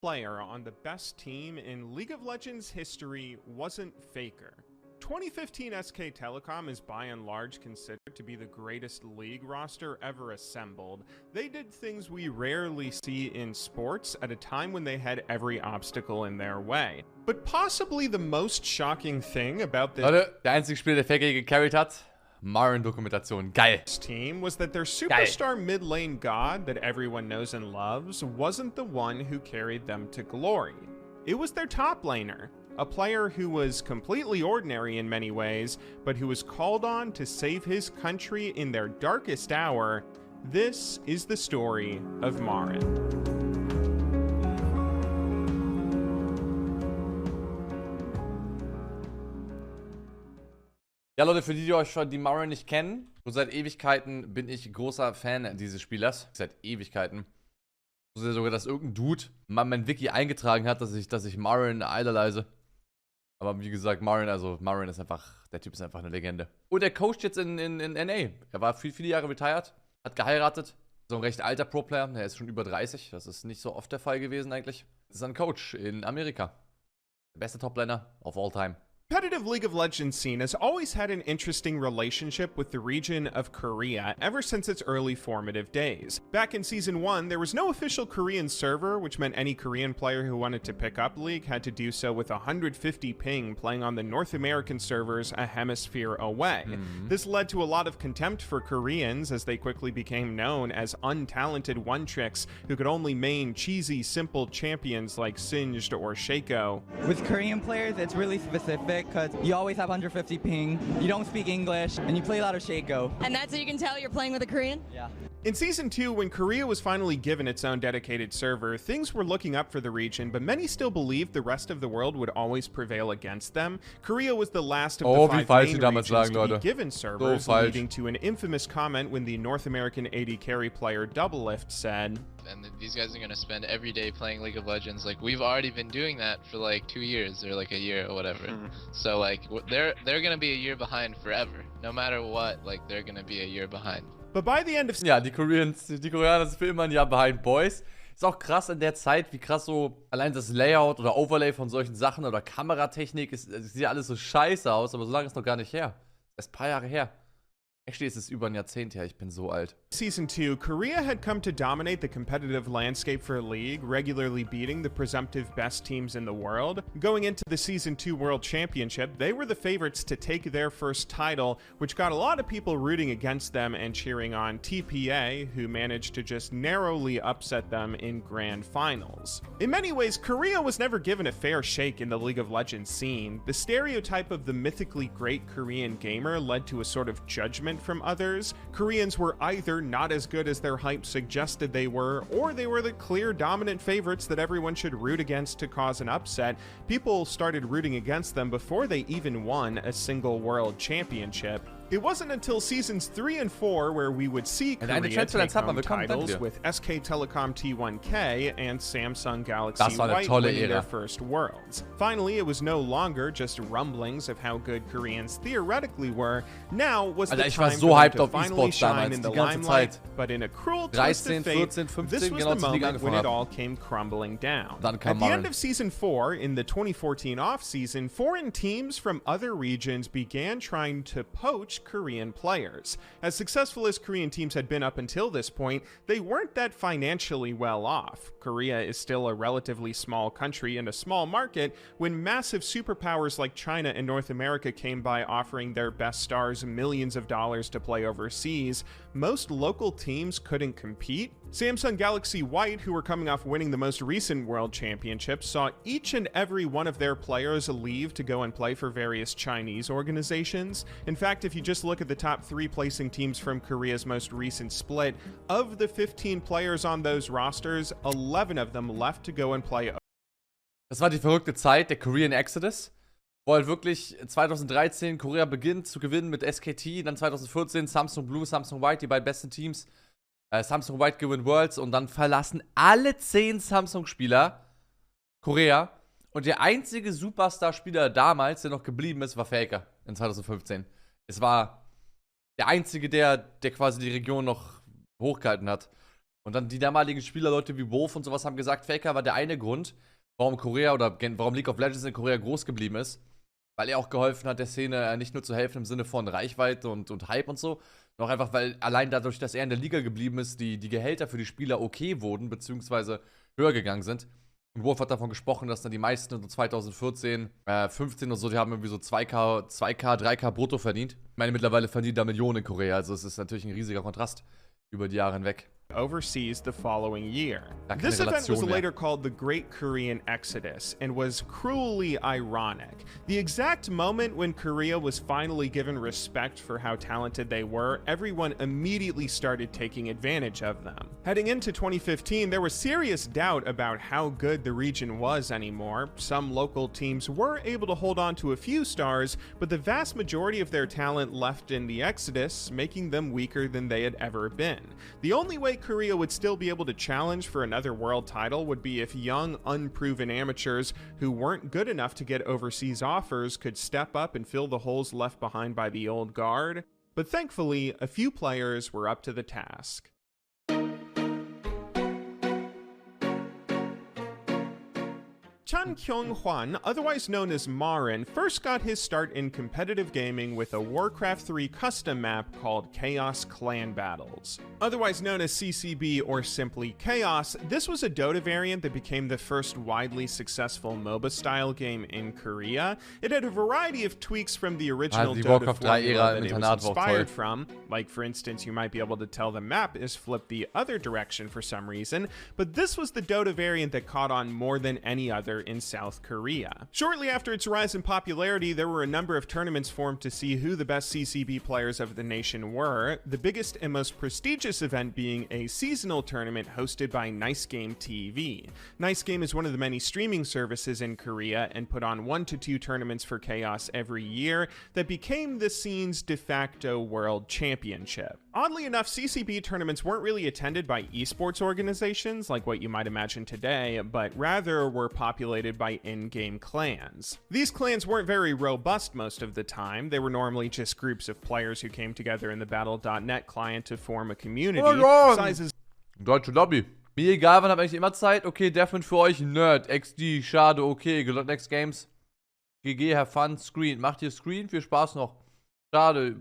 player on the best team in League of Legends history wasn't Faker. 2015 SK Telecom is by and large considered to be the greatest League roster ever assembled. They did things we rarely see in sports at a time when they had every obstacle in their way. But possibly the most shocking thing about this Leute, der einzige Spieler, der Faker gecarried hat, Dokumentation. Geil. team was that their superstar mid lane god that everyone knows and loves wasn't the one who carried them to glory. It was their top laner, a player who was completely ordinary in many ways, but who was called on to save his country in their darkest hour. This is the story of Marin. Ja, Leute, für die, die euch schon die Marin nicht kennen, so seit Ewigkeiten bin ich großer Fan dieses Spielers. Seit Ewigkeiten. So sehr sogar, dass irgendein Dude mal mein Wiki eingetragen hat, dass ich Marin idolize. Aber wie gesagt, Marin ist einfach, der Typ ist einfach eine Legende. Und er coacht jetzt in NA. Er war viele Jahre retired, hat geheiratet. So ein recht alter Pro-Player, er ist schon über 30. Das ist nicht so oft der Fall gewesen eigentlich. Das ist ein Coach in Amerika. Der beste Toplaner of all time. Competitive League of Legends scene has always had an interesting relationship with the region of Korea ever since its early formative days. Back in Season 1, there was no official Korean server, which meant any Korean player who wanted to pick up League had to do so with 150 ping playing on the North American servers a hemisphere away. This led to a lot of contempt for Koreans as they quickly became known as untalented one-tricks who could only main cheesy, simple champions like Singed or Shaco. With Korean players, it's really specific because you always have 150 ping, you don't speak English, and you play a lot of Shaco. And that's how you can tell you're playing with a Korean? Yeah. In Season 2, when Korea was finally given its own dedicated server, things were looking up for the region, but many still believed the rest of the world would always prevail against them. Korea was the last of the 5 main regions to be given servers, leading to an infamous comment when the North American AD carry player Doublelift said, and these guys are going to spend every day playing League of Legends. Like, we've already been doing that for like 2 years or like a year or whatever. So like they're going to be a year behind forever. No matter what, like they're going to be a year behind. But by the end of Ja, die Koreaner sind für immer ein Jahr behind, Boys. Ist auch krass in der Zeit, wie krass so allein das Layout oder Overlay von solchen Sachen oder Kameratechnik, es sieht ja alles so scheiße aus, aber so lange ist noch gar nicht her. Erst ein paar Jahre her. Actually, es ist über ein Jahrzehnt her, ich bin so alt. Season 2, Korea had come to dominate the competitive landscape for League, regularly beating the presumptive best teams in the world. Going into the Season 2 World Championship, they were the favorites to take their first title, which got a lot of people rooting against them and cheering on TPA, who managed to just narrowly upset them in grand finals. In many ways, Korea was never given a fair shake in the League of Legends scene. The stereotype of the mythically great Korean gamer led to a sort of judgment from others. Koreans were either not as good as their hype suggested they were, or they were the clear dominant favorites that everyone should root against to cause an upset. People started rooting against them before they even won a single world championship. It wasn't until Seasons 3 and 4 where we would see Korea take home titles with SK Telecom T1K and Samsung Galaxy White winning their first Worlds. Finally, it was no longer just rumblings of how good Koreans theoretically were. Now was the time for them to finally shine in the limelight, but in a cruel twist of fate, this was the moment when it all came crumbling down. At the end of Season 4, in the 2014 off-season, foreign teams from other regions began trying to poach Korean players. As successful as Korean teams had been up until this point, they weren't that financially well off. Korea is still a relatively small country and a small market. When massive superpowers like China and North America came by offering their best stars millions of dollars to play overseas, most local teams couldn't compete. Samsung Galaxy White, who were coming off winning the most recent World Championships, saw each and every one of their players leave to go and play for various Chinese organizations. In fact, if you just look at the top 3 placing teams from Korea's most recent split, of the 15 players on those rosters, 11 of them left to go and play. Das war die verrückte Zeit, der Korean Exodus, wo halt wirklich 2013 Korea beginnt zu gewinnen mit SKT, dann 2014 Samsung Blue, Samsung White, die beiden besten Teams. Samsung White gewinnt Worlds und dann verlassen alle 10 Samsung-Spieler Korea. Und der einzige Superstar-Spieler damals, der noch geblieben ist, war Faker in 2015. Es war der einzige, der quasi die Region noch hochgehalten hat. Und dann die damaligen Spieler, Leute wie Wolf und sowas, haben gesagt, Faker war der eine Grund, warum Korea oder warum League of Legends in Korea groß geblieben ist. Weil er auch geholfen hat, der Szene nicht nur zu helfen im Sinne von Reichweite und Hype und so, sondern auch einfach, weil allein dadurch, dass er in der Liga geblieben ist, die Gehälter für die Spieler okay wurden, beziehungsweise höher gegangen sind. Und Wolf hat davon gesprochen, dass dann die meisten so 2014, 15 und so, die haben irgendwie so 2K, 3K brutto verdient. Ich meine, mittlerweile verdienen da Millionen in Korea, also es ist natürlich ein riesiger Kontrast über die Jahre hinweg. Overseas the following year. This event was later called the Great Korean Exodus and was cruelly ironic. The exact moment when Korea was finally given respect for how talented they were, everyone immediately started taking advantage of them. Heading into 2015, there was serious doubt about how good the region was anymore. Some local teams were able to hold on to a few stars, but the vast majority of their talent left in the Exodus, making them weaker than they had ever been. The only way Korea would still be able to challenge for another world title would be if young, unproven amateurs who weren't good enough to get overseas offers could step up and fill the holes left behind by the old guard. But thankfully, a few players were up to the task. Chan Kyung-hwan, otherwise known as Marin, first got his start in competitive gaming with a Warcraft 3 custom map called Chaos Clan Battles. Otherwise known as CCB or simply Chaos, this was a Dota variant that became the first widely successful MOBA-style game in Korea. It had a variety of tweaks from the original Dota formula that it was inspired from. Like, for instance, you might be able to tell the map is flipped the other direction for some reason, but this was the Dota variant that caught on more than any other in South Korea. Shortly after its rise in popularity, there were a number of tournaments formed to see who the best CCB players of the nation were, the biggest and most prestigious event being a seasonal tournament hosted by Nice Game TV. Nice Game is one of the many streaming services in Korea and put on 1 to 2 tournaments for Chaos every year that became the scene's de facto world championship. Oddly enough, CCB tournaments weren't really attended by esports organizations like what you might imagine today, but rather were populated by in-game clans. These clans weren't very robust most of the time. They were normally just groups of players who came together in the Battle.net client to form a community. Sizes Deutsche Lobby. Mir egal, wann hab ich immer Zeit? Okay, Defin für euch, Nerd, XD, schade, okay, good luck next games. GG, have fun, Screen. Macht ihr Screen? Viel Spaß noch. Schade,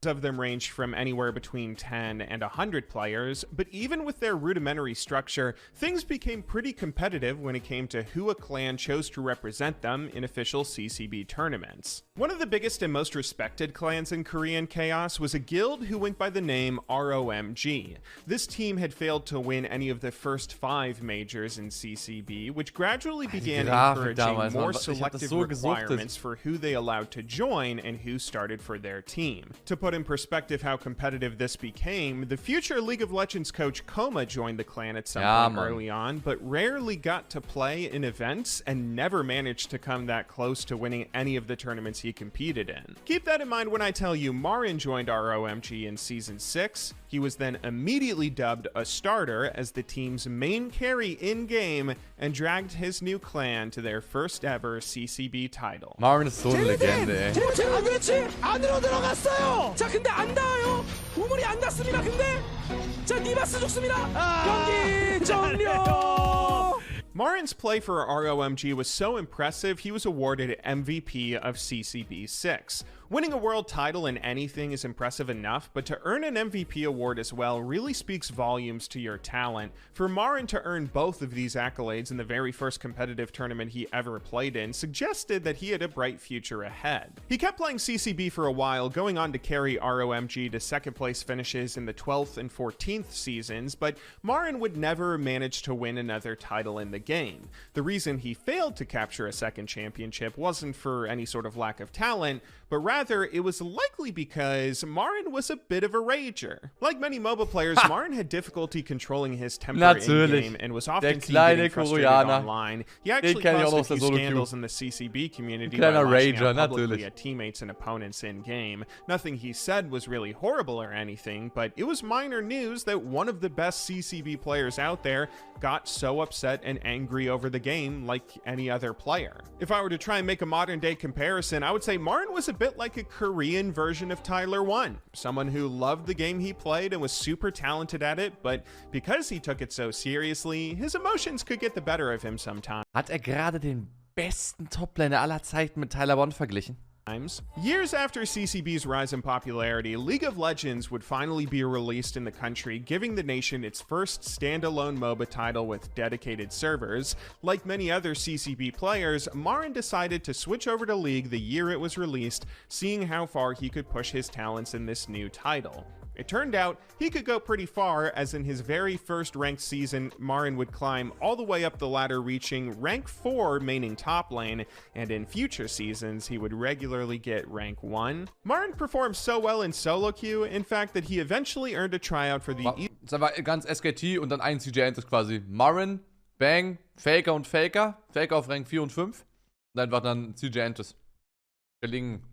of them ranged from anywhere between 10 and 100 players, but even with their rudimentary structure, things became pretty competitive when it came to who a clan chose to represent them in official CCB tournaments. One of the biggest and most respected clans in Korean Chaos was a guild who went by the name ROMG. This team had failed to win any of the first 5 majors in CCB, which gradually began encouraging more selective requirements for who they allowed to join and who started for their team. To put in perspective how competitive this became, the future League of Legends coach Koma joined the clan at some point early on, but rarely got to play in events and never managed to come that close to winning any of the tournaments he competed in. Keep that in mind when I tell you Marin joined ROMG in Season 6. He was then immediately dubbed a starter as the team's main carry in-game and dragged his new clan to their first ever CCB title. Marin ist so eine Legende, ey. 그렇지! 안으로 들어갔어요! 자, 근데 안 닿아요! 우물이 안 닿습니다, 근데! 자, 니바스 죽습니다! 경기 종료! Marin's play for ROMG was so impressive, he was awarded MVP of CCB 6. Winning a world title in anything is impressive enough, but to earn an MVP award as well really speaks volumes to your talent. For Marin to earn both of these accolades in the very first competitive tournament he ever played in suggested that he had a bright future ahead. He kept playing CCB for a while, going on to carry ROMG to second place finishes in the 12th and 14th seasons, but Marin would never manage to win another title in the game. The reason he failed to capture a second championship wasn't for any sort of lack of talent, but rather it was likely because Marin was a bit of a rager. Like many MOBA players, Marin had difficulty controlling his temper in-game and was often seen getting frustrated online. He actually caused a few scandals in the CCB community by lashing out publicly at teammates and opponents in-game. Nothing he said was really horrible or anything, but it was minor news that one of the best CCB players out there got so upset and angry over the game like any other player. If I were to try and make a modern day comparison, I would say Marin was a bit like like a Korean version of Tyler 1, someone who loved the game he played and was super talented at it, but because he took it so seriously, his emotions could get the better of him sometimes. Hat gerade den besten Toplaner aller Zeiten mit Tyler 1 verglichen? Years after CCB's rise in popularity, League of Legends would finally be released in the country, giving the nation its first standalone MOBA title with dedicated servers. Like many other CCB players, Marin decided to switch over to League the year it was released, seeing how far he could push his talents in this new title. It turned out he could go pretty far, as in his very first ranked season, Marin would climb all the way up the ladder, reaching rank 4, maining top lane, and in future seasons he would regularly get rank 1. Marin performed so well in solo queue, in fact, that he eventually earned a tryout for the Das war ganz SKT und dann ein CJ Entis quasi. Marin, Bang, Faker und Faker. Faker auf Rank 4 und 5. Und einfach dann CJ Entis. Gelingen.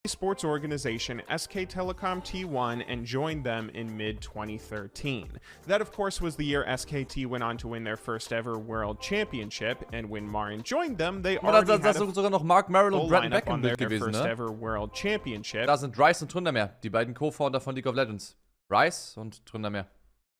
sports organization SK Telecom T1 and joined them in mid-2013. That, of course, was the year SKT went on to win their first ever world championship, and when Marin joined them, they already had a sogar noch Mark Merrill und full Brandon lineup Beckham on their mit gewesen, first ne? ever world championship. Da sind Rice und Tründermeer, die beiden Co-Founder von League of Legends. Rice und Tründermeer.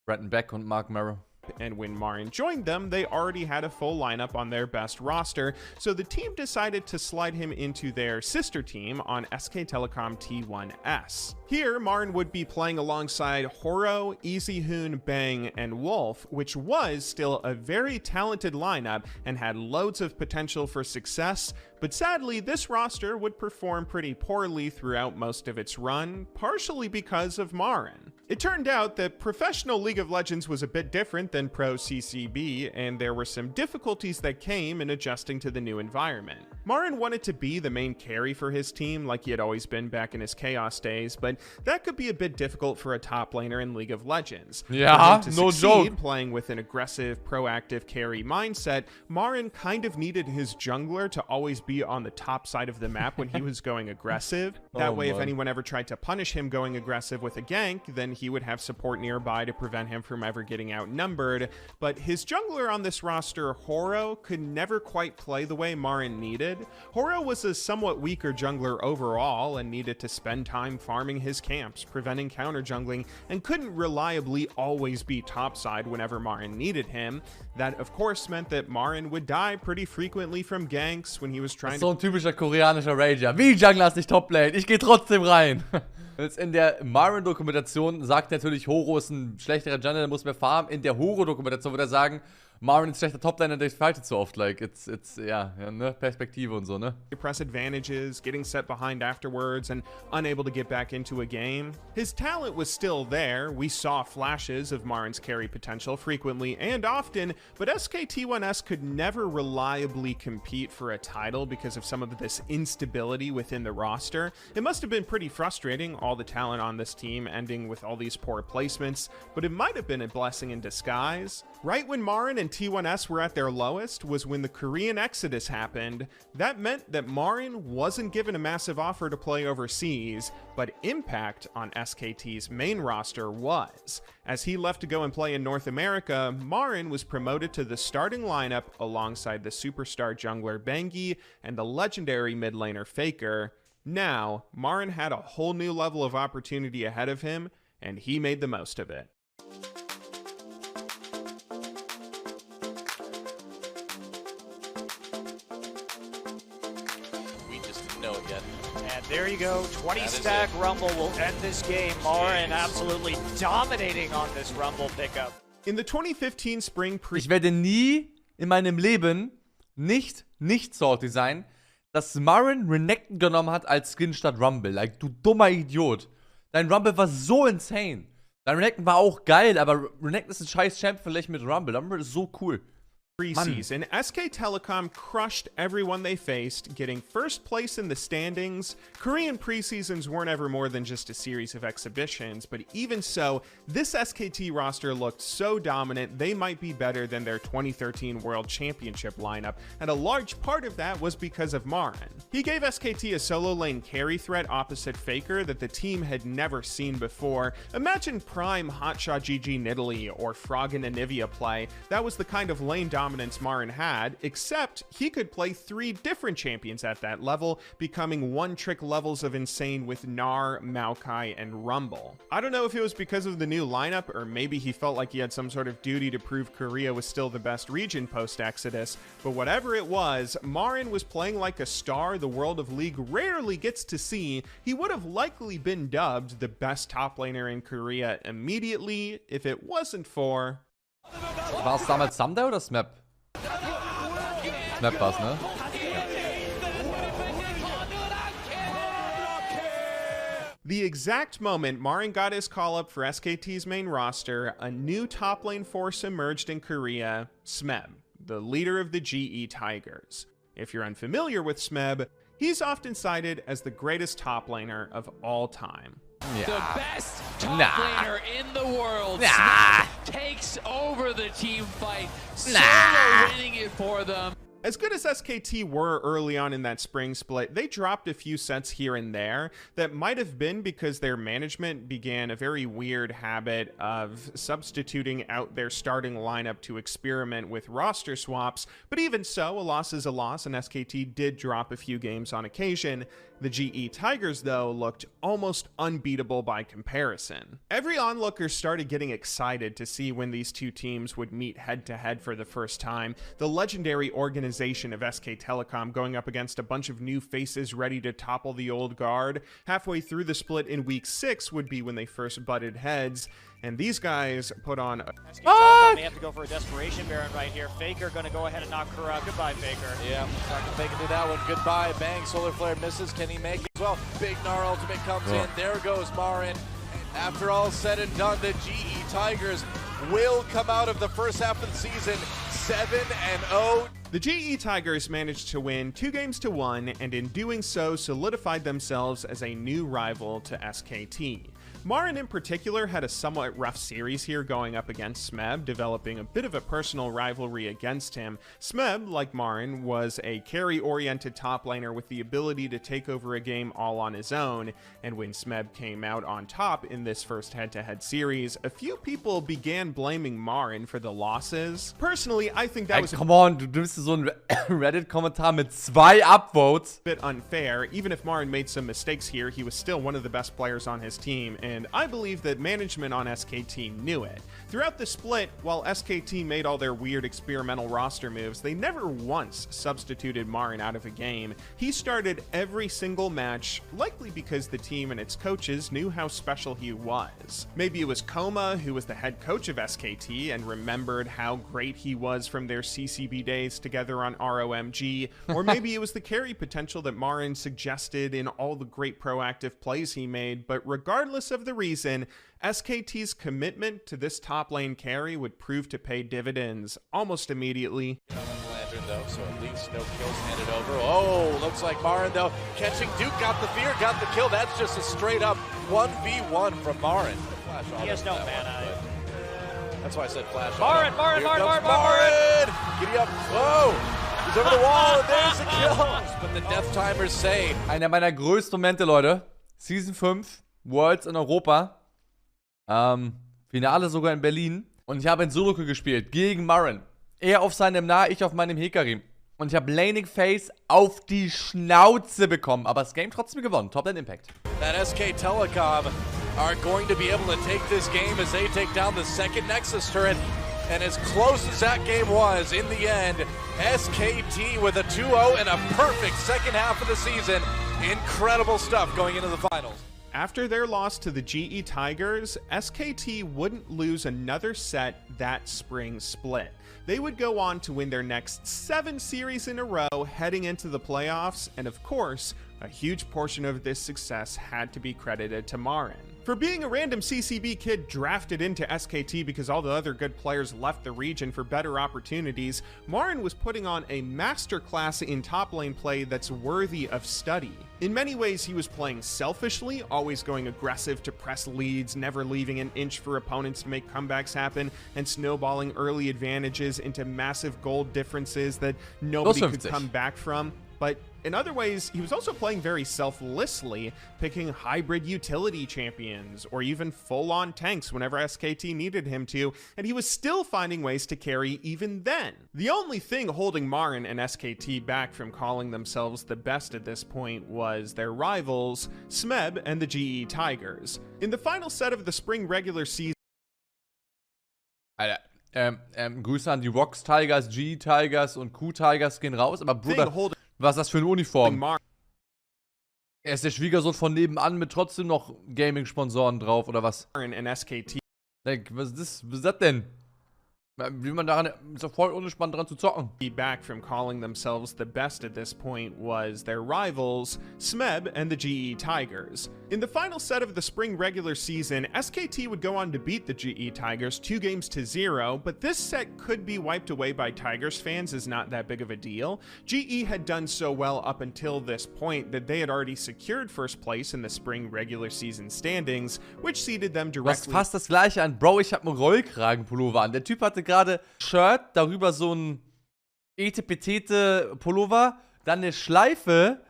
Brandon Beck und Mark Merrill. And when Marin joined them, they already had a full lineup on their best roster, so the team decided to slide him into their sister team on SK Telecom T1S. Here, Marin would be playing alongside Horo, Easyhoon, Bang, and Wolf, which was still a very talented lineup and had loads of potential for success, but sadly, this roster would perform pretty poorly throughout most of its run, partially because of Marin. It turned out that professional League of Legends was a bit different than pro CCB, and there were some difficulties that came in adjusting to the new environment. Marin wanted to be the main carry for his team like he had always been back in his Chaos days, but that could be a bit difficult for a top laner in League of Legends. Yeah, For him to no succeed joke. playing with an aggressive, proactive carry mindset, Marin kind of needed his jungler to always be on the top side of the map when he was going aggressive. That Oh, way, if man. anyone ever tried to punish him going aggressive with a gank, then he would have support nearby to prevent him from ever getting outnumbered. But his jungler on this roster, Horo, could never quite play the way Marin needed. Horo was a somewhat weaker jungler overall and needed to spend time farming his camps, preventing counter jungling, and couldn't reliably always be topside whenever Marin needed him. That, of course, meant that Marin would die pretty frequently from ganks when he was trying So ein typischer koreanischer Rager. Wie Jungler ist nicht Toplane? Ich gehe trotzdem rein. Jetzt in der Marin-Dokumentation sagt natürlich, Horo ist ein schlechterer Jungler, der muss mehr farmen. In der Horo-Dokumentation würde er sagen, Marin ist schlechter Toplaner, der fightet so oft. Like, ja, ne, Perspektive und so, ne? press advantages, getting set behind afterwards, and unable to get back into a game. His talent was still there. We saw flashes of Marin's carry potential frequently and often, but SKT1S could never reliably compete for a title because of some of this instability within the roster. It must have been pretty frustrating, all the talent on this team ending with all these poor placements, but it might have been a blessing in disguise. Right when Marin and T1S were at their lowest was when the Korean exodus happened. That meant that Marin wasn't given a massive offer to play overseas, but impact on SKT's main roster was. As he left to go and play in North America, Marin was promoted to the starting lineup alongside the superstar jungler Bengi and the legendary mid laner Faker. Now, Marin had a whole new level of opportunity ahead of him, and he made the most of it. We just didn't know it yet. And there you go, 20 That is stack it. Rumble will end this game. Marin Jeez. absolutely dominating on this Rumble pickup. In the 2015 spring pre Ich werde nie in meinem Leben nicht salty sein, dass Marin Renekton genommen hat als Skin statt Rumble. Like, du dummer Idiot. Dein Rumble war so insane. Dein Renekton war auch geil, aber Renekton ist ein scheiß Champ vielleicht mit Rumble. Rumble ist so cool. preseason, SK Telecom crushed everyone they faced, getting first place in the standings. Korean preseasons weren't ever more than just a series of exhibitions, but even so, this SKT roster looked so dominant they might be better than their 2013 World Championship lineup, and a large part of that was because of Marin. He gave SKT a solo lane carry threat opposite Faker that the team had never seen before. Imagine prime Hotshot GG Nidalee or Frog and Anivia play. That was the kind of lane dominance dominance Marin had, except he could play 3 different champions at that level, becoming one-trick levels of insane with Gnar, Maokai, and Rumble. I don't know if it was because of the new lineup, or maybe he felt like he had some sort of duty to prove Korea was still the best region post-Exodus, but whatever it was, Marin was playing like a star the world of League rarely gets to see. He would have likely been dubbed the best top laner in Korea immediately if it wasn't for... War es damals Samda oder Smap? Smap war's, ne? The exact moment Marin got his call up for SKT's main roster, a new top lane force emerged in Korea, Smeb, the leader of the GE Tigers. If you're unfamiliar with Smeb, he's often cited as the greatest top laner of all time. Yeah. The best top laner in the world takes over the team fight, solo winning it for them. As good as SKT were early on in that spring split, they dropped a few sets here and there that might have been because their management began a very weird habit of substituting out their starting lineup to experiment with roster swaps, but even so, a loss is a loss, and SKT did drop a few games on occasion. The GE Tigers, though, looked almost unbeatable by comparison. Every onlooker started getting excited to see when these two teams would meet head-to-head for the first time. The legendary organization of SK Telecom going up against a bunch of new faces ready to topple the old guard. Halfway through the split in Week 6 would be when they first butted heads, and these guys put on a... They have to go for a desperation Baron right here. Faker gonna go ahead and knock her out. Goodbye, Faker. Yeah, not gonna make it through that one. Goodbye, bang. Solar Flare misses. Can he make it as well? Big Gnar ultimate comes in. There goes Marin. After all said and done, the GE Tigers will come out of the first half of the season 7-0. The GE Tigers managed to win 2-1, and in doing so solidified themselves as a new rival to SKT. Marin in particular had a somewhat rough series here going up against Smeb, developing a bit of a personal rivalry against him. Smeb, like Marin, was a carry-oriented top laner with the ability to take over a game all on his own, and when Smeb came out on top in this first head-to-head series, a few people began blaming Marin for the losses. Personally, I think that was come on, du nimmst so einen Reddit-Kommentar mit 2 Upvotes. A bit unfair. Even if Marin made some mistakes here, he was still one of the best players on his team, and I believe that management on SKT knew it. Throughout the split, while SKT made all their weird experimental roster moves, they never once substituted Marin out of a game. He started every single match, likely because the team and its coaches knew how special he was. Maybe it was Koma, who was the head coach of SKT and remembered how great he was from their CCB days together on ROMG, or maybe it was the carry potential that Marin suggested in all the great proactive plays he made, but regardless of the reason, SKT's commitment to this top lane carry would prove to pay dividends almost immediately. Lantern though, so at least no kills handed over. Oh, looks like Marin though catching Duke, got the fear, got the kill. That's just a straight up 1v1 from Marin. He has no mana. That's why I said flash. Marin! Giddy up. Whoa! He's over the wall and there's the kill. But the death timers say. Einer meiner größten Momente, Leute. Season 5, Worlds in Europa. Finale sogar in Berlin. Und ich habe in Solo gespielt gegen Marin. Er auf seinem Nah, ich auf meinem Hekarim. Und ich habe Laning Phase auf die Schnauze bekommen. Aber das Game trotzdem gewonnen. Toplane Impact. That SK Telecom are going to be able to take this game as they take down the second Nexus turret. And as close as that game was, in the end, SKT with a 2-0 and a perfect second half of the season. Incredible stuff going into the finals. After their loss to the GE Tigers, SKT wouldn't lose another set that spring split. They would go on to win their next 7 series in a row heading into the playoffs, and of course, a huge portion of this success had to be credited to Marin. For being a random CCB kid drafted into SKT because all the other good players left the region for better opportunities, Marin was putting on a masterclass in top lane play that's worthy of study. In many ways, he was playing selfishly, always going aggressive to press leads, never leaving an inch for opponents to make comebacks happen, and snowballing early advantages into massive gold differences that nobody could come back from. But in other ways, he was also playing very selflessly, picking hybrid utility champions or even full-on tanks whenever SKT needed him to, and he was still finding ways to carry even then. The only thing holding Marin and SKT back from calling themselves the best at this point was their rivals, Smeb and the GE Tigers. In the final set of the spring regular season, Alter, Grüße an die Rocks Tigers, G Tigers und Q Tigers gehen raus, aber Bruder, was ist das für eine Uniform? Er ist der Schwiegersohn von nebenan mit trotzdem noch Gaming-Sponsoren drauf, oder was? Was ist das denn? Wie man daran, ist doch voll unentspannt dran zu zocken. Back from calling themselves the best at this point was their rivals, Smeb and the GE Tigers. In the final set of the spring regular season, SKT would go on to beat the GE Tigers 2-0, but this set could be wiped away by Tigers fans as not that big of a deal. GE had done so well up until this point that they had already secured first place in the spring regular season standings, which seeded them directly. Du hast fast das gleiche an. Bro, ich habe einen Rollkragenpullover an. Der Typ hatte gerade Shirt, darüber so ein Etepetete-Pullover, dann eine Schleife,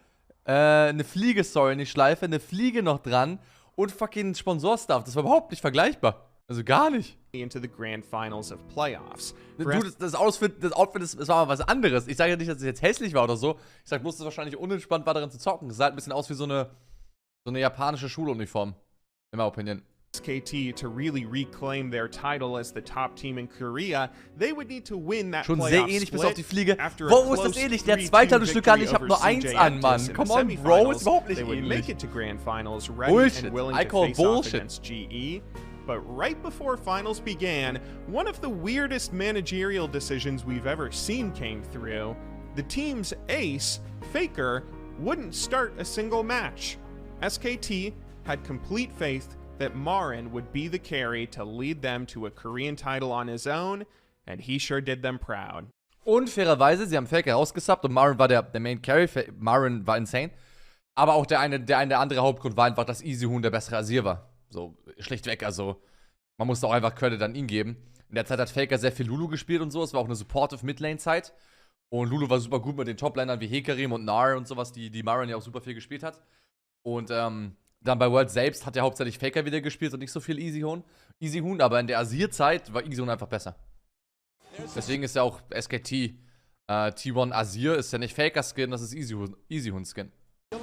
eine Fliege, sorry, eine Schleife, eine Fliege noch dran und fucking Sponsorstuff. Das war überhaupt nicht vergleichbar. Also gar nicht. Into the grand finals of playoffs. Du, das Outfit, das war mal was anderes. Ich sage ja nicht, dass es jetzt hässlich war oder so. Ich sage bloß, dass es wahrscheinlich unentspannt war, darin zu zocken. Es sah halt ein bisschen aus wie so eine japanische Schuluniform. In my opinion. SKT to really reclaim their title as the top team in Korea, they would need to win that schon playoff sehr ähnlich bis auf die Fliege. Wo ist das ähnlich? Der Zweikleidungsstück an, ich habe nur eins an, Mann. Come on, Bro, ist überhaupt nicht ähnlich. Bullshit. I call bullshit. GE. But right before finals began, one of the weirdest managerial decisions we've ever seen came through. The team's ace, Faker, wouldn't start a single match. SKT had complete faith that Marin would be the carry to lead them to a Korean title on his own, and he sure did them proud. Und fairerweise, sie haben Faker rausgesubbt und Marin war der Main Carry. Marin war insane. Aber auch der andere Hauptgrund war einfach, dass Easyhoon der bessere Asir war. So, schlichtweg, also, man musste auch einfach Credit an ihn geben. In der Zeit hat Faker sehr viel Lulu gespielt und so. Es war auch eine supportive Midlane-Zeit. Und Lulu war super gut mit den Toplanern wie Hecarim und Nar und sowas, die Marin ja auch super viel gespielt hat. Und, dann bei World selbst hat er hauptsächlich Faker wieder gespielt und nicht so viel Easyhoon, aber in der Asir-Zeit war Easyhoon einfach besser. Deswegen ist ja auch SKT T1 Asir, ist ja nicht Faker-Skin, das ist Easyhoon-Skin. Und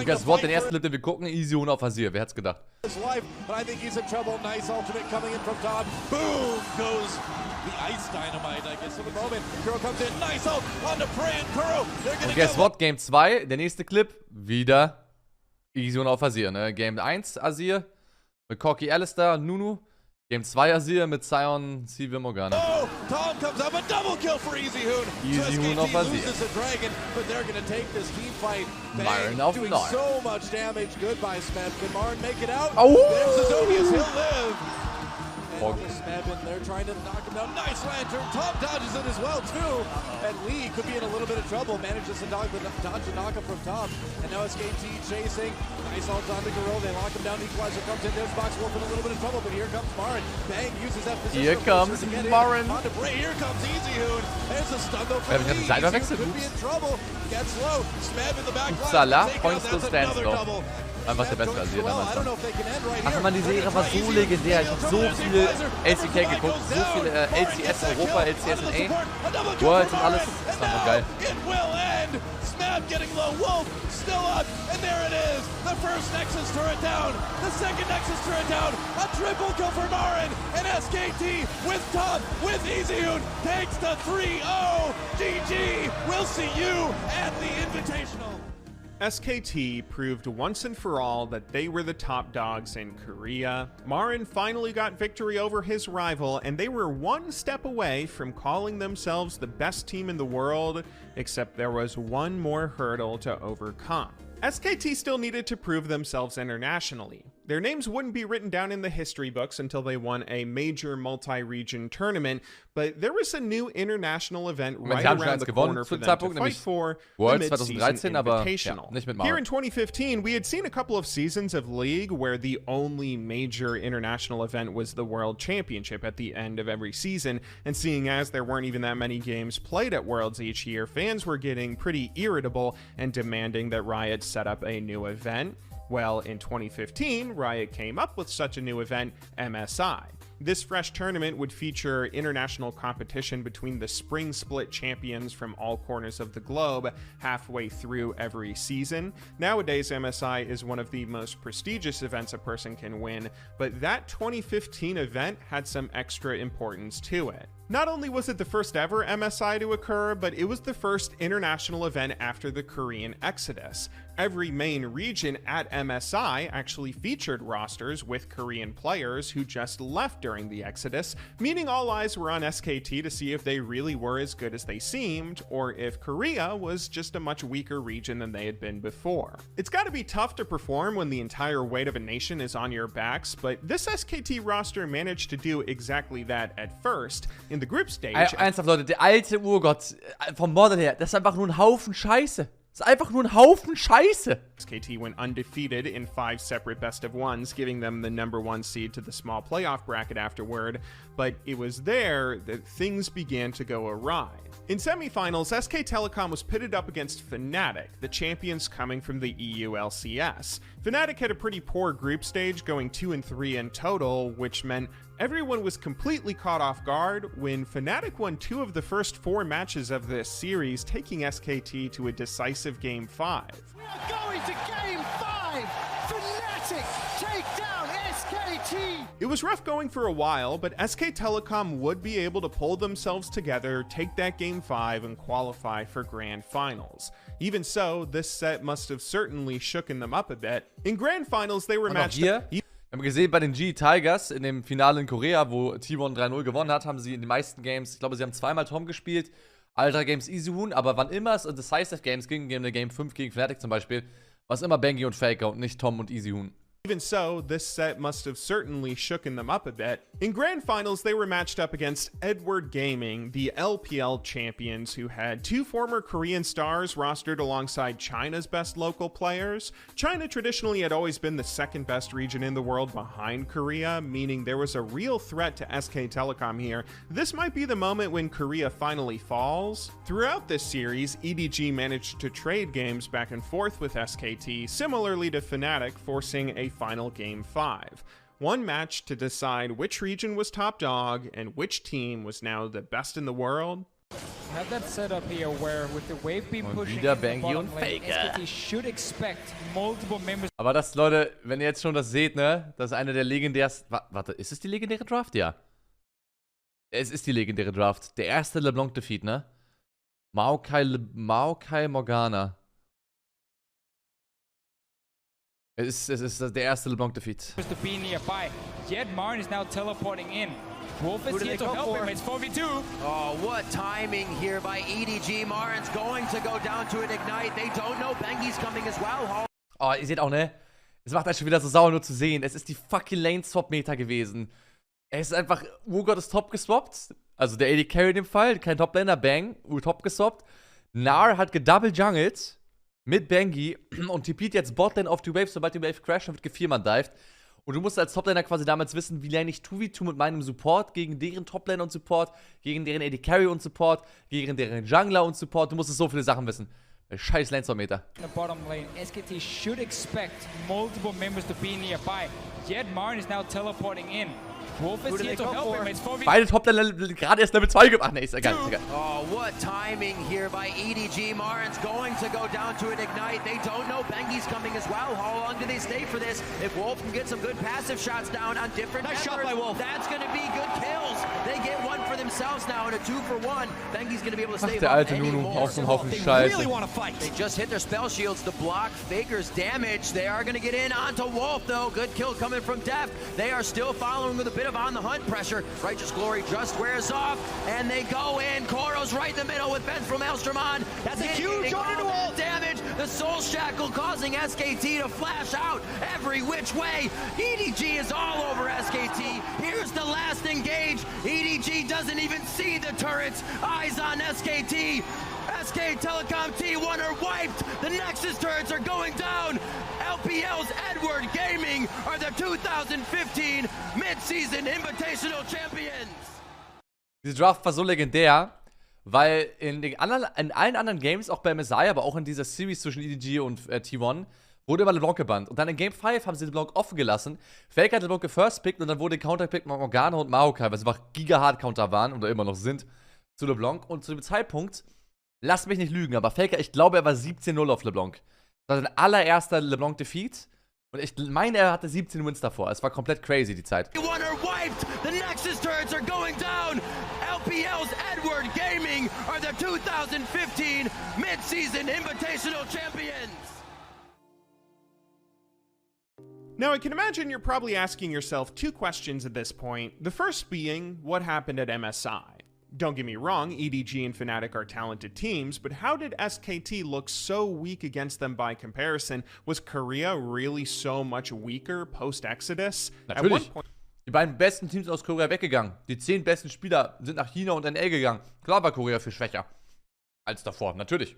das Wort, den ersten Clip, den wir gucken, Easyhoon auf Asir, wer hätte es gedacht? Und guess what? Game 2, der nächste Clip, wieder Easyhoon auf Asir, ne? Game 1 Asir mit Corki Alistair, Nunu. Game 2 Asir mit Sion, Sivir Morgana. Oh, Tom comes up, a double kill for Easyhoon. Easyhoon auf Asir. Marin auf Nar. So much damage. Goodbye, Smeb. Can Marin make it out? Oh! There's Azonius, he'll live. Oh. Smeb in there trying to knock him down. Nice lantern. Tom dodges it as well, too. And Lee could be in a little bit of trouble. Manages to dodge the knockup from Tom. And now SKT chasing. Nice ult on the Gorilla. They lock him down. Equalizer comes in. There's Box Wolf in a little bit of trouble. But here comes Marin. Bang uses that position. Here comes Marin. Here comes Easyhoon. There's a stun though from Lee. Could be in trouble. Gets low. Smeb in the back line. Salah points to standstill. Einfach der beste Asir damals. Ach man, die Serie war so legendär. Ich habe so viele LCK geguckt, so viele LCS Europa, LCS in A, Worlds und alles. Das war einfach geil. Smeb getting low, Wolf still up, and there it is. The first Nexus turret down, the second Nexus turret down, a triple kill for Marin, and SKT with Tom, with Easyhoon, takes the 3-0. GG, we'll see you at the Invitational. SKT proved once and for all that they were the top dogs in Korea. Marin finally got victory over his rival, and they were one step away from calling themselves the best team in the world, except there was one more hurdle to overcome. SKT still needed to prove themselves internationally. Their names wouldn't be written down in the history books until they won a major multi-region tournament, but there was a new international event right around the corner for them to fight for, the mid-season Invitational. Here in 2015, we had seen a couple of seasons of League where the only major international event was the World Championship at the end of every season, and seeing as there weren't even that many games played at Worlds each year, fans were getting pretty irritable and demanding that Riot set up a new event. Well, in 2015, Riot came up with such a new event, MSI. This fresh tournament would feature international competition between the spring split champions from all corners of the globe halfway through every season. Nowadays, MSI is one of the most prestigious events a person can win, but that 2015 event had some extra importance to it. Not only was it the first ever MSI to occur, but it was the first international event after the Korean Exodus. Every main region at MSI actually featured rosters with Korean players who just left during the Exodus, meaning all eyes were on SKT to see if they really were as good as they seemed, or if Korea was just a much weaker region than they had been before. It's gotta be tough to perform when the entire weight of a nation is on your backs, but this SKT roster managed to do exactly that at first. In the group stage. Ernsthaft, Leute, der alte Urgott vom Model her, das ist einfach nur ein Haufen Scheiße. Das ist einfach nur ein Haufen Scheiße. SKT went undefeated in 5 separate best-of-1s, giving them the #1 seed to the small playoff bracket afterward, but it was there that things began to go awry. In semifinals, SK Telecom was pitted up against Fnatic, the champions coming from the EU LCS. Fnatic had a pretty poor group stage, going 2-3 in total, which meant everyone was completely caught off guard when Fnatic won 2 of the first 4 matches of this series, taking SKT to a decisive Game 5. We are going to Game 5! Fnatic take down SKT! It was rough going for a while, but SK Telecom would be able to pull themselves together, take that Game 5, and qualify for Grand Finals. Even so, this set must have certainly shooken them up a bit. In Grand Finals, they were matched up. Wir haben gesehen, bei den G Tigers in dem Finale in Korea, wo T1 3-0 gewonnen hat, haben sie in den meisten Games, ich glaube, sie haben zweimal Tom gespielt, alle 3 Games Easy Hoon, aber wann immer es in Decisive Games ging, in der Game 5 gegen Fnatic zum Beispiel, war es immer Bengi und Faker und nicht Tom und Easy Hoon. Even so, this set must have certainly shooken them up a bit. In Grand Finals, they were matched up against Edward Gaming, the LPL champions who had 2 former Korean stars rostered alongside China's best local players. China traditionally had always been the second best region in the world behind Korea, meaning there was a real threat to SK Telecom here. This might be the moment when Korea finally falls. Throughout this series, EDG managed to trade games back and forth with SKT, similarly to Fnatic, forcing a final Game 5. One match to decide which region was top dog and which team was now the best in the world. Have that set up here where with the wave beam pushing wieder in the Bengi bottom und lane, Faker. SKT should expect multiple members. Aber das, Leute, wenn ihr jetzt schon das seht, ne, das ist eine der legendärsten. Warte, ist es die legendäre Draft? Ja. Es ist die legendäre Draft. Der erste LeBlanc-Defeat, ne? Maokai Morgana. Es ist der erste LeBlanc-Defeat. To be nearby. Yet Marn is now teleporting in. Wolf is here to help him. It's 4v2. Oh, what timing here by EDG. Marin's going to go down to an Ignite. They don't know Bengi's coming as well. Oh, ihr seht auch, ne? Es macht halt schon wieder so sauer nur zu sehen. Es ist die fucking Lane-Swap-Meta gewesen. Es ist einfach, Urgott ist top geswappt. Also der AD Carry in dem Fall, kein Toplaner, Bang, top geswappt. Nar hat gedouble-jungelt mit Bengi und TP't jetzt Botlane auf die Wave, sobald die Wave crasht und wird ge-4-man-dived. Und du musst als Toplaner quasi damals wissen, wie lane ich 2v2 mit meinem Support gegen deren Toplaner und Support, gegen deren AD Carry und Support, gegen deren Jungler und Support. Du musstest so viele Sachen wissen. Scheiß Lane-Swap-Meter. In the bottom lane, SKT should expect multiple members to be nearby. Yet Marn is now teleporting in. Wolf is here to help him. It's 4v2. Beide Toplaner gerade erst Level 2 gemacht. Ach ne, ist egal, ist egal. Oh, what timing here by EDG. Marin's going to go down to an Ignite. They don't know Bengi's coming as well. How long do they stay for this? If Wolf can get some good passive shots down on different Nice shot by Wolf. That's going to be good kills. They get one for themselves now in a 2-for-1. Bengi's going to be able to stay Der alte Nunu, auch so ein Haufen Scheiße. Really want to fight. They just hit their spell shields to block Faker's damage. They are going to get in onto Wolf, though. Good kill coming from Def. They are still following with a bit of on-the-hunt pressure. Righteous Glory just wears off, and they go in. Koro goes right in the middle with Ben from Maelstrom on. That's a huge damage. The Soul Shackle causing SKT to flash out every which way. EDG is all over SKT. Here's the last engage. EDG doesn't even see the turrets. Eyes on SKT. SK Telecom T1 are wiped. The Nexus turrets are going down. LPL's Edward Gaming are the 2015 Mid-Season Invitational Champions. Diese Draft war so legendär, weil in allen anderen Games, auch bei MSI, aber auch in dieser Series zwischen EDG und T1, wurde immer LeBlanc gebannt. Und dann in Game 5 haben sie LeBlanc offen gelassen. Faker hat LeBlanc gefirst-pickt und dann wurde Counterpickt mit Morgana und Maokai, weil sie einfach Giga-Hard-Counter waren oder immer noch sind zu LeBlanc. Und zu dem Zeitpunkt, lasst mich nicht lügen, aber Faker, ich glaube, er war 17-0 auf LeBlanc. Das war sein allererster LeBlanc-Defeat. Und ich meine, er hatte 17 Wins davor. Es war komplett crazy, die Zeit. The Nexus turrets are going down. LPL's Edward Gaming are the 2015 Mid-Season Invitational Champions. Now, I can imagine you're probably asking yourself two questions at this point. The first being, what happened at MSI? Don't get me wrong, EDG and Fnatic are talented teams, but how did SKT look so weak against them by comparison? Was Korea really so much weaker post-Exodus? Natürlich. Die beiden besten Teams aus Korea weggegangen. Die 10 besten Spieler sind nach China und NL gegangen. Klar war Korea viel schwächer als davor, natürlich.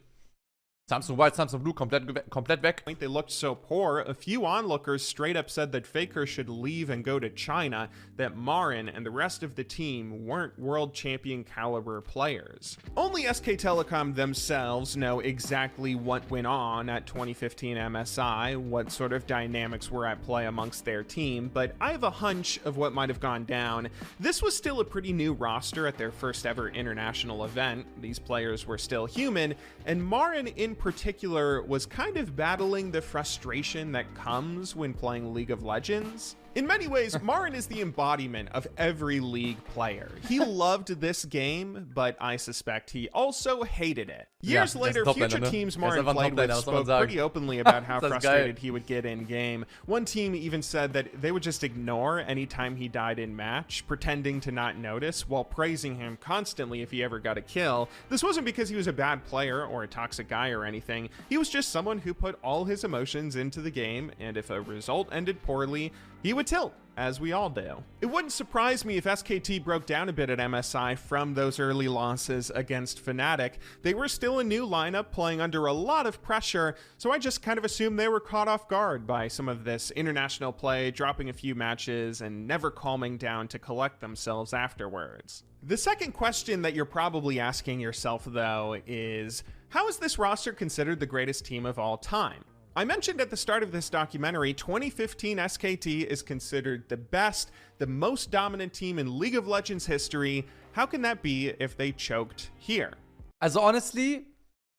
Samsung White, Samsung Blue komplett weg. They looked so poor, a few onlookers straight up said that Faker should leave and go to China, that Marin and the rest of the team weren't world champion caliber players. Only SK Telecom themselves know exactly what went on at 2015 MSI, what sort of dynamics were at play amongst their team, but I have a hunch of what might have gone down. This was still a pretty new roster at their first ever international event. These players were still human, and Marin in particular was kind of battling the frustration that comes when playing League of Legends. In many ways, Marin is the embodiment of every League player. He loved this game, but I suspect he also hated it. Years later, future teams Marin played with spoke pretty openly about how frustrated he would get in-game. One team even said that they would just ignore any time he died in match, pretending to not notice, while praising him constantly if he ever got a kill. This wasn't because he was a bad player or a toxic guy or anything. He was just someone who put all his emotions into the game, and if a result ended poorly, he would tilt, as we all do. It wouldn't surprise me if SKT broke down a bit at MSI from those early losses against Fnatic. They were still a new lineup playing under a lot of pressure, so I just kind of assumed they were caught off guard by some of this international play, dropping a few matches, and never calming down to collect themselves afterwards. The second question that you're probably asking yourself, though, is how is this roster considered the greatest team of all time? I mentioned at the start of this documentary, 2015 SKT is considered the best, the most dominant team in League of Legends history. How can that be if they choked here? Also honestly,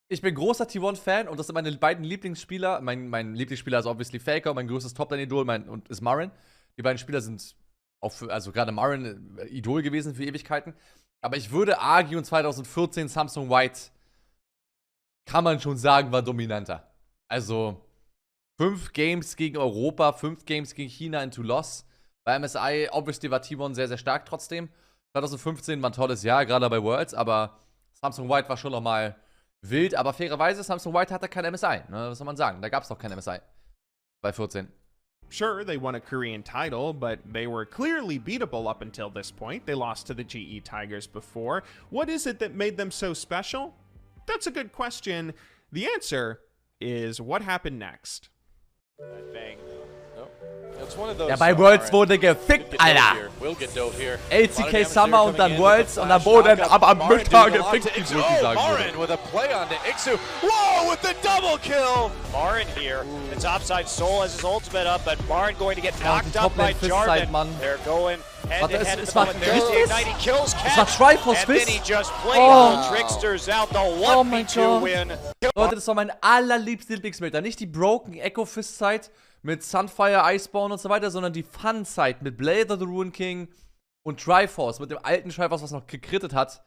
ich bin großer T1-Fan und das sind meine beiden Lieblingsspieler. Mein Lieblingsspieler ist obviously Faker, mein größtes Toplane-Idol und ist Marin. Die beiden Spieler sind auch für, also gerade Marin Idol gewesen für Ewigkeiten. Aber ich würde argue, 2014 Samsung White, kann man schon sagen, war dominanter. Also 5 Games gegen Europa, 5 Games gegen China into Loss. Bei MSI, obviously, war T1 sehr, sehr stark trotzdem. 2015 war ein tolles Jahr, gerade bei Worlds, aber Samsung White war schon nochmal wild. Aber fairerweise, Samsung White hatte kein MSI, ne? Was soll man sagen? Da gab es noch kein MSI bei 14. Sure, they won a Korean title, but they were clearly beatable up until this point. They lost to the GE Tigers before. What is it that made them so special? That's a good question. The answer is what happened next. Bang. It's one of those, ja, bei Worlds wurde gefickt, Alter. LCK Summer und dann Worlds und dann wurde aber am Mittag gefickt, wie ich sagen Marin with a play on the Ixu. Whoa, with the double kill! Marin here. The topside Soul has his ultimate up, but Marin going to get knocked up by Jarvan. They're going head-to-head at the moment. There's the Ignite. He kills Catch. Triforce and then he just played Tricksters out. The 1v2 win. Leute, das war mein allerliebster Lieblingsmeter. Nicht die Broken Echo Fist Zeit mit Sunfire, Iceborne und so weiter, sondern die Fun-Zeit mit Blade of the Ruin King und Triforce, mit dem alten Triforce, was noch gekrittet hat.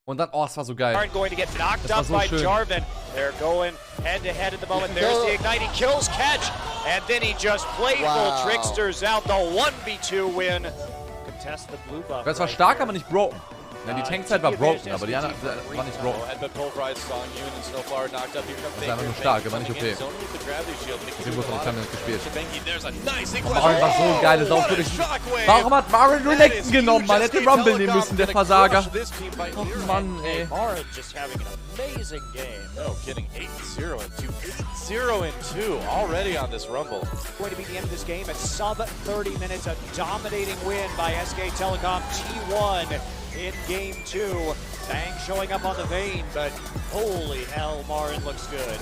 Und dann, oh, es war so geil. Going to get knocked up so by Jarvan. They're going head-to-head at the moment. There's the Ignite. He kills Catch. And then he just playful Tricksters out. The 1v2 win. Contest the blue buff. Das war stark, aber nicht broken. Ja, die Tankzeit war broken, aber die andere war nicht broken. Had been pulverized, strong unit, and Snowflower knocked up. Here comes Das ist einfach nur stark, aber nicht OP. Deswegen wurde von den Cameron gespielt. There's a nice Marin war so ein geiles Auftritt. Warum hat Marin Renekton genommen, Mann? Hätte Rumble nehmen müssen, der Versager. Oh Mann, ey. Marin just having an amazing game. No kidding, 8-0 and 2. 8-0 and 2 already on this Rumble. Going to be the end of this game at sub 30 minutes. A dominating win by SK Telecom T1 in game 2. Bang showing up on the vein, but holy hell, Marin looks good.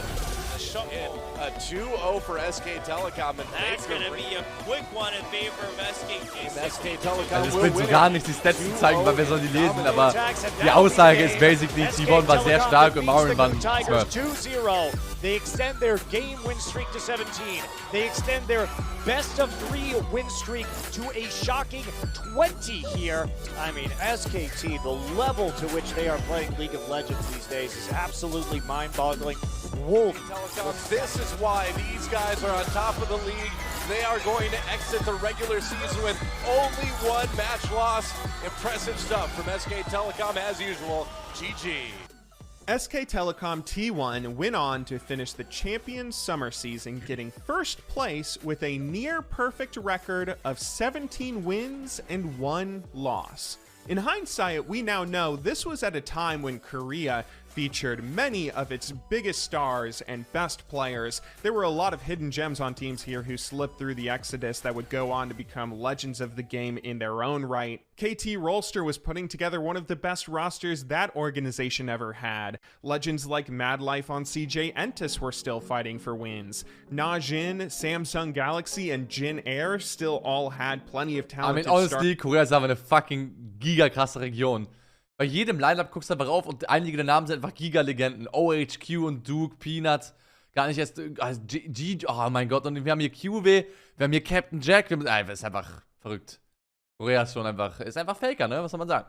A 2-0 for SK Telecom, and that's going to be a quick one in favor of SK Telecom. Also es bringt so gar nicht die Stats zu zeigen, weil wir sollen die lesen, aber die Aussage ist basically, T1 war sehr stark und Marin war ein Smurf. 2-0. They extend their game win streak to 17. They extend their best of 3 win streak to a shocking 20 here. I mean, SKT, the level to which they are playing League of Legends these days is absolutely mind-boggling. Wolf. This is why these guys are on top of the league. They are going to exit the regular season with only 1 match loss. Impressive stuff from SK Telecom as usual. GG. SK Telecom T1 went on to finish the Champions Summer season getting first place with a near-perfect record of 17 wins and 1 loss. In hindsight, we now know this was at a time when Korea featured many of its biggest stars and best players. There were a lot of hidden gems on teams here who slipped through the exodus that would go on to become legends of the game in their own right. KT Rolster was putting together one of the best rosters that organization ever had. Legends like Mad Life on CJ Entus were still fighting for wins. Na Jin, Samsung Galaxy, and Jin Air still all had plenty of talented stars. Honestly, Korea ist aber eine fucking gigakrasse Region. Bei jedem Lineup guckst du einfach rauf und einige der Namen sind einfach Giga-Legenden. OHQ und Duke, Peanut, gar nicht erst, oh mein Gott, und wir haben hier QW, wir haben hier Captain Jack, das ist einfach verrückt. Korea ist schon einfach, ist einfach Faker, ne, was soll man sagen?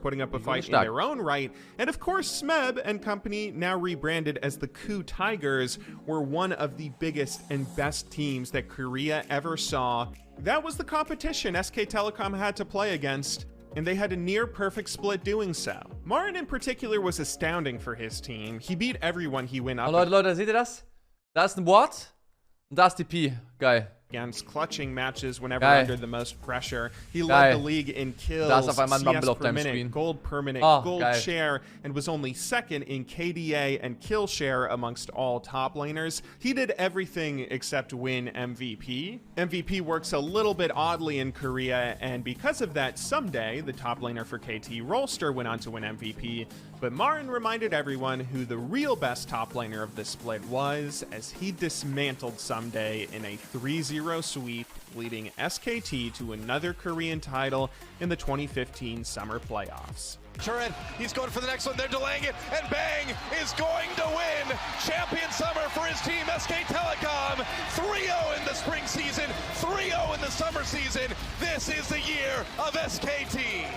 Putting up a fight in their own right, and of course Smeb and company, now rebranded as the Ku Tigers, were one of the biggest and best teams that Korea ever saw. That was the competition SK Telecom had to play against, and they had a near-perfect split doing so. Marin in particular was astounding for his team. He beat everyone he went up Leute, seht ihr das? Da ist ein Ward und da ist die P. Geil. Against, clutching matches whenever under the most pressure. He led the league in kills, CS per minute, gold per minute, gold share, and was only second in KDA and kill share amongst all top laners. He did everything except win MVP. MVP works a little bit oddly in Korea, and because of that, someday the top laner for KT Rolster went on to win MVP, but Marin reminded everyone who the real best top laner of the split was, as he dismantled Someday in a 3-0 sweep, leading SKT to another Korean title in the 2015 summer playoffs. Turin, he's going for the next one, they're delaying it, and Bang is going to win Champion Summer for his team, SK Telecom. 3-0 in the spring season, 3-0 in the summer season. This is the year of SKT.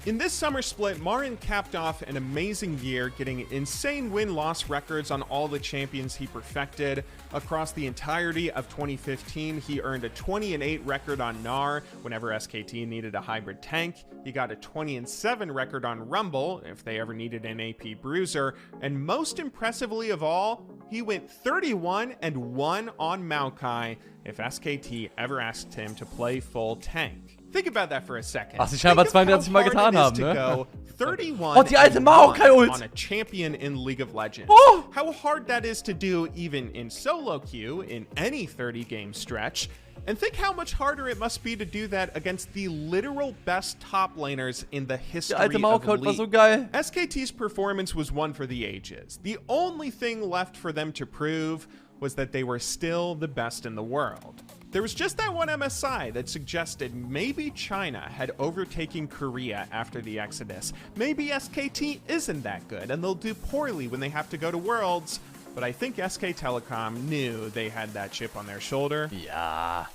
In this summer split, Marin capped off an amazing year, getting insane win-loss records on all the champions he perfected. Across the entirety of 2015, he earned a 20-8 record on Gnar whenever SKT needed a hybrid tank. He got a 20-7 record on Rumble if they ever needed an AP bruiser. And most impressively of all, he went 31-1 on Maokai if SKT ever asked him to play full tank. Think about that for a second. Was sie scheinbar 32 Mal getan haben, ne? 31 die alte Maokai-Ult on a champion in League of Legends. Oh! How hard that is to do even in solo queue in any 30-game stretch. And think how much harder it must be to do that against the literal best top laners in the history of the league. War so geil. SKT's performance was one for the ages. The only thing left for them to prove was that they were still the best in the world. There was just that one MSI that suggested maybe China had overtaken Korea after the Exodus. Maybe SKT isn't that good and they'll do poorly when they have to go to Worlds. But I think SK Telecom knew they had that chip on their shoulder. Ja,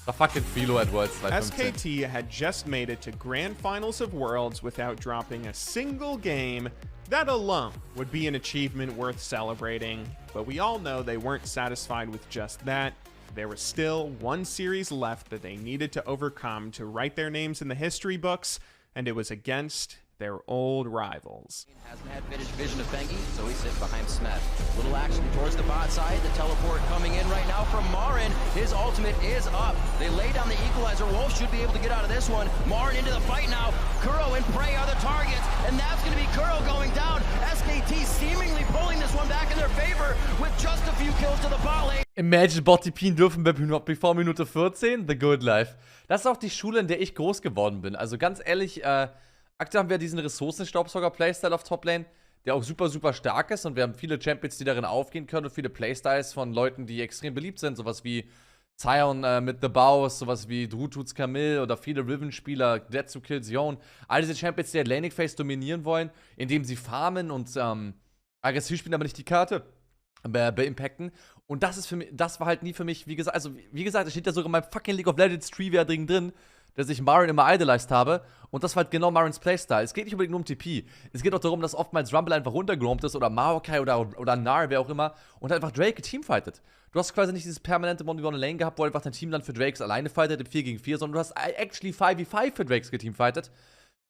war fucking Philo at Worlds 2015. SKT had just made it to Grand Finals of Worlds without dropping a single game. That alone would be an achievement worth celebrating. But we all know they weren't satisfied with just that. There was still one series left that they needed to overcome to write their names in the history books, and it was against their old rivals. Hasn't had vision of Bengi, so he's sitting behind Smet. Little action towards the bot side. The teleport coming in right now from Marin. His ultimate is up. They lay down the equalizer. Wolf should be able to get out of this one. Marin into the fight now. Kuro and Prey are the targets, and that's going to be Kuro going down. SKT seemingly pulling this one back in their favor with just a few kills to the bot lane. Imagine Bot TPen dürfen bevor Minute 14. The good life. Das ist auch die Schule, in der ich groß geworden bin. Also ganz ehrlich, aktuell haben wir diesen Ressourcenstaubsauger-Playstyle auf Toplane, der auch super, super stark ist. Und wir haben viele Champions, die darin aufgehen können und viele Playstyles von Leuten, die extrem beliebt sind. Sowas wie Zion mit The Bows, sowas wie Drututs Camille oder viele Riven-Spieler, Dead to Kill Zion. All diese Champions, die Laning Phase dominieren wollen, indem sie farmen und aggressiv spielen, aber nicht die Karte beimpacten. Und das ist für mich, das war halt nie für mich, wie gesagt, es steht ja sogar in meinem fucking League of Legends Trivia-Ding drin, dass ich Marin immer idolized habe. Und das war halt genau Marins Playstyle. Es geht nicht unbedingt nur um TP. Es geht auch darum, dass oftmals Rumble einfach runtergerompt ist oder Maokai oder Nar, wer auch immer, und einfach Drake geteamfightet. Du hast quasi nicht dieses permanente 1v1-Lane gehabt, wo einfach dein Team dann für Drakes alleine fightet im 4 gegen 4, sondern du hast actually 5v5 für Drakes geteamfightet.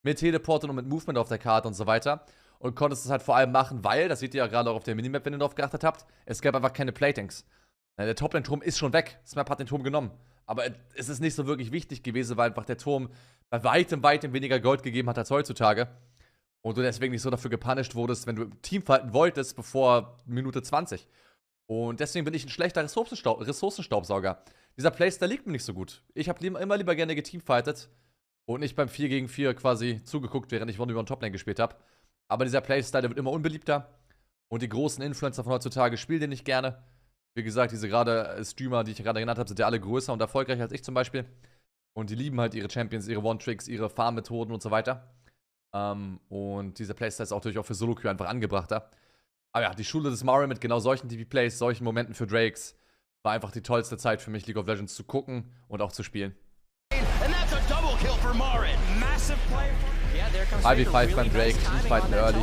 Mit Teleporten und mit Movement auf der Karte und so weiter. Und konntest es halt vor allem machen, weil, das seht ihr ja gerade auch auf der Minimap, wenn ihr darauf geachtet habt, es gab einfach keine Playtanks. Der Toplane-Turm ist schon weg. Smap hat den Turm genommen. Aber es ist nicht so wirklich wichtig gewesen, weil einfach der Turm bei weitem weniger Gold gegeben hat als heutzutage. Und du deswegen nicht so dafür gepunished wurdest, wenn du Teamfighten wolltest, bevor Minute 20. Und deswegen bin ich ein schlechter Ressourcenstaubsauger. Dieser Playstyle liegt mir nicht so gut. Ich habe immer lieber gerne geteamfightet und nicht beim 4 gegen 4 quasi zugeguckt, während ich über Toplane gespielt habe. Aber dieser Playstyle, der wird immer unbeliebter. Und die großen Influencer von heutzutage spielen den nicht gerne. Wie gesagt, diese gerade Streamer, die ich gerade genannt habe, sind ja alle größer und erfolgreicher als ich zum Beispiel. Und die lieben halt ihre Champions, ihre One-Tricks, ihre Farm-Methoden und so weiter. Und dieser Playstyle ist auch natürlich auch für Solo-Queue einfach angebrachter. Aber ja, die Schule des Mario mit genau solchen TP-Plays, solchen Momenten für Drakes, war einfach die tollste Zeit für mich, League of Legends zu gucken und auch zu spielen. 5v5 beim Drake, Teamfighten early.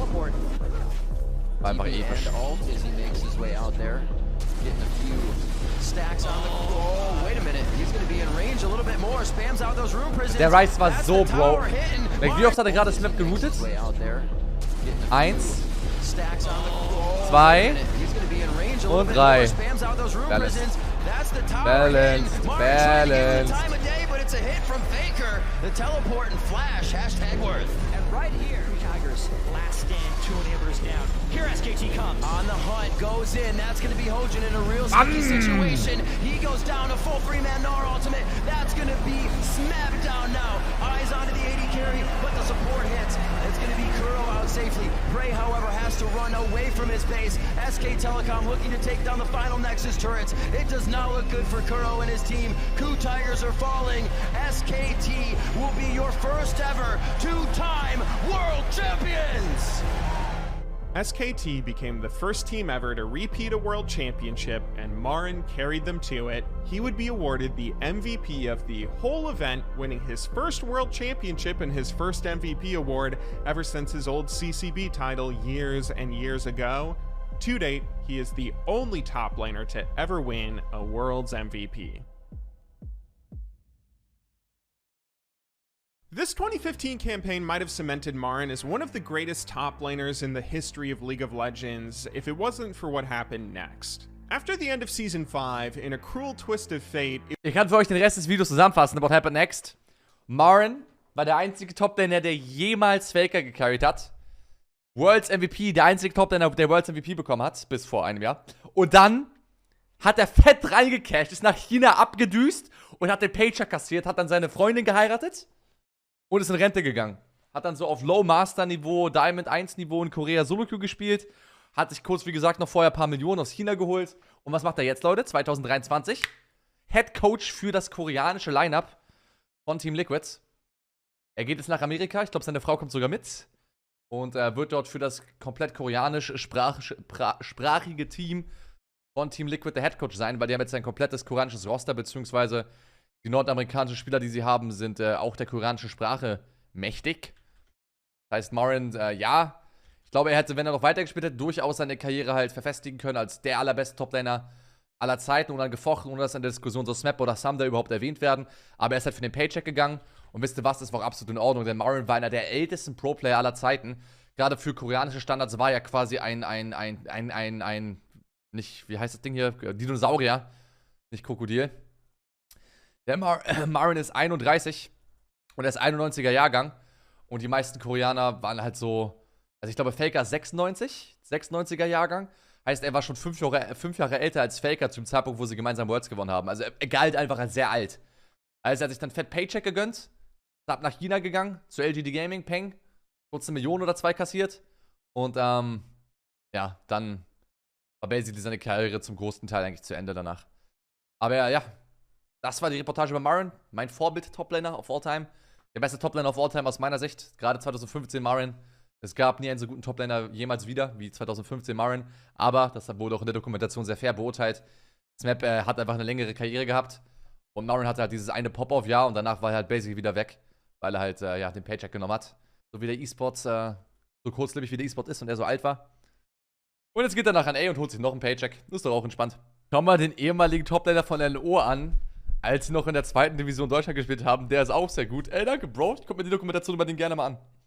War einfach episch. Der Rise war so broke. Wie oft hat er gerade Snap geroutet? 1, 2 und 3. Balanced. It's a hit from Faker. The teleport and flash. #worth. And right here, Tigers last stand, 2 inhibitors down. Here SKT comes. On the hunt, goes in. That's going to be Hojin in a real sticky situation. He goes down a full 3-man Gnar ultimate. That's going to be smacked down now. Eyes onto the AD carry, but the support hits. It's going to be Kuro out safely. Prey, however, has to run away from his base. SK Telecom looking to take down the final Nexus turrets. It does not look good for Kuro and his team. Coup Tigers are falling. SKT will be your first ever 2-time world champions! SKT became the first team ever to repeat a world championship, and Marin carried them to it. He would be awarded the MVP of the whole event, winning his first world championship and his first MVP award ever since his old CCB title years and years ago. To date, he is the only top laner to ever win a world's MVP. This 2015 campaign might have cemented Marin as one of the greatest top laners in the history of League of Legends if it wasn't for what happened next. After the end of Season 5, in a cruel twist of fate... Ich kann für euch den Rest des Videos zusammenfassen, about what happened next. Marin war der einzige Top-Laner, der jemals Faker gecarried hat. Worlds MVP, der einzige Top-Laner, der Worlds MVP bekommen hat, bis vor einem Jahr. Und dann hat er fett reingecasht, ist nach China abgedüst und hat den Paycheck kassiert, hat dann seine Freundin geheiratet. Und ist in Rente gegangen. Hat dann so auf Low-Master-Niveau, Diamond 1-Niveau in Korea Solo-Queue gespielt. Hat sich kurz, wie gesagt, noch vorher ein paar Millionen aus China geholt. Und was macht er jetzt, Leute? 2023. Head Coach für das koreanische Lineup von Team Liquid. Er geht jetzt nach Amerika. Ich glaube, seine Frau kommt sogar mit. Und er wird dort für das komplett koreanisch-sprachige Team von Team Liquid der Head Coach sein, weil die haben jetzt ein komplettes koreanisches Roster, beziehungsweise die nordamerikanischen Spieler, die sie haben, sind auch der koreanischen Sprache mächtig. Das heißt, Marin, ja, ich glaube, er hätte, wenn er noch weitergespielt hätte, durchaus seine Karriere halt verfestigen können als der allerbeste Toplaner aller Zeiten und dann gefochten, ohne dass in der Diskussion so Smap oder Samda überhaupt erwähnt werden. Aber er ist halt für den Paycheck gegangen Und wisst ihr was, das war auch absolut in Ordnung, denn Marin war einer der ältesten Pro-Player aller Zeiten. Gerade für koreanische Standards war er quasi nicht, wie heißt das Ding hier? Dinosaurier, nicht Krokodil. Der Marin ist 31 und er ist 91er Jahrgang. Und die meisten Koreaner waren halt so, also ich glaube Faker 96er Jahrgang. Heißt, er war schon 5 Jahre älter als Faker zum Zeitpunkt, wo sie gemeinsam Worlds gewonnen haben. Also er galt einfach als sehr alt. Also er hat sich dann fett Paycheck gegönnt, ist ab nach China gegangen, zu LGD Gaming, Peng, kurz 1 Million oder 2 kassiert. Und ja, dann war basically seine Karriere zum großen Teil eigentlich zu Ende danach. Aber ja, das war die Reportage über Marin, mein Vorbild Toplaner of all time. Der beste Toplaner of all time aus meiner Sicht, gerade 2015 Marin. Es gab nie einen so guten Toplaner jemals wieder, wie 2015 Marin. Aber, das wurde auch in der Dokumentation sehr fair beurteilt, Snap hat einfach eine längere Karriere gehabt. Und Marin hatte halt dieses eine Pop-Off-Jahr und danach war er halt basically wieder weg, weil er halt, ja, den Paycheck genommen hat. So wie der E-Sport, so kurzlebig wie der E-Sport ist und er so alt war. Und jetzt geht er nach NA und holt sich noch einen Paycheck. Das ist doch auch entspannt. Schauen wir den ehemaligen Toplaner von LNO an, als sie noch in der 2. Division Deutschland gespielt haben. Der ist auch sehr gut. Ey, danke, Bro. Ich guck mir die Dokumentation über den gerne mal an.